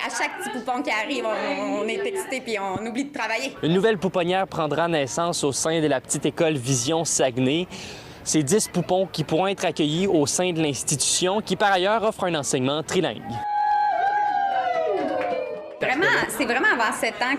À chaque petit poupon qui arrive, on est excité puis on oublie de travailler. Une nouvelle pouponnière prendra naissance au sein de la petite école Vision Saguenay. C'est 10 poupons qui pourront être accueillis au sein de l'institution qui, par ailleurs, offre un enseignement trilingue. Vraiment, c'est vraiment avant 7 ans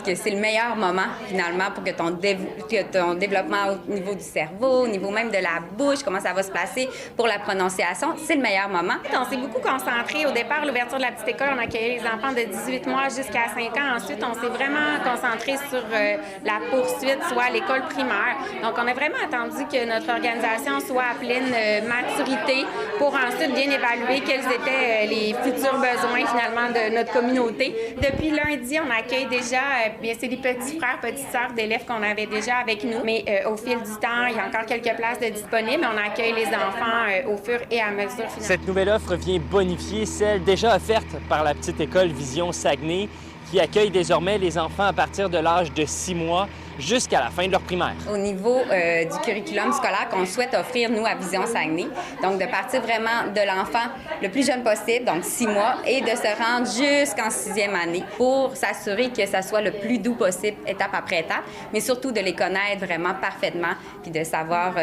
que c'est le meilleur moment, finalement, pour que ton développement au niveau du cerveau, au niveau même de la bouche, comment ça va se placer pour la prononciation, c'est le meilleur moment. On s'est beaucoup concentré. Au départ, l'ouverture de la petite école, on accueillait les enfants de 18 mois jusqu'à 5 ans. Ensuite, on s'est vraiment concentré sur la poursuite, soit l'école primaire. Donc, on a vraiment attendu que notre organisation soit à pleine maturité pour ensuite bien évaluer quels étaient les futurs besoins, finalement, de notre communauté. Depuis lundi, on accueille déjà, bien c'est des petits frères, petites sœurs d'élèves qu'on avait déjà avec nous. Mais au fil du temps, il y a encore quelques places de disponibles. On accueille les enfants au fur et à mesure. Finalement. Cette nouvelle offre vient bonifier celle déjà offerte par la petite école Vision Saguenay, qui accueille désormais les enfants à partir de l'âge de 6 mois jusqu'à la fin de leur primaire. Au niveau du curriculum scolaire qu'on souhaite offrir, nous, à Vision Saguenay, donc de partir vraiment de l'enfant le plus jeune possible, donc 6 mois, et de se rendre jusqu'en 6e année pour s'assurer que ça soit le plus doux possible, étape après étape, mais surtout de les connaître vraiment parfaitement, puis de savoir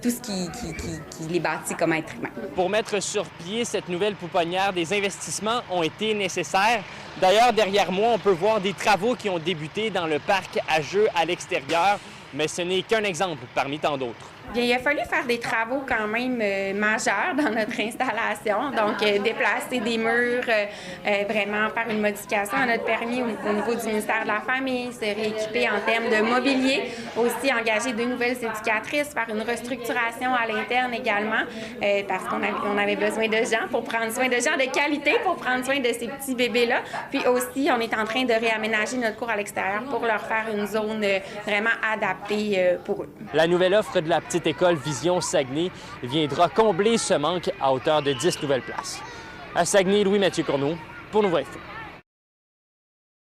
tout ce qui les bâtit comme être humain. Pour mettre sur pied cette nouvelle pouponnière, des investissements ont été nécessaires. D'ailleurs, derrière moi, on peut voir des travaux qui ont débuté dans le parc à jeux à l'extérieur, mais ce n'est qu'un exemple parmi tant d'autres. Bien, il a fallu faire des travaux quand même majeurs dans notre installation. Donc, déplacer des murs, vraiment faire une modification à notre permis au niveau du ministère de la Famille, se rééquiper en termes de mobilier, aussi engager 2 nouvelles éducatrices, faire une restructuration à l'interne également, parce qu'on avait besoin de gens pour prendre soin de gens de qualité, pour prendre soin de ces petits bébés-là. Puis aussi, on est en train de réaménager notre cours à l'extérieur pour leur faire une zone vraiment adaptée pour eux. La nouvelle offre de la petite école Vision Saguenay viendra combler ce manque à hauteur de 10 nouvelles places. À Saguenay, Louis-Mathieu Courneau pour Nouveau Info.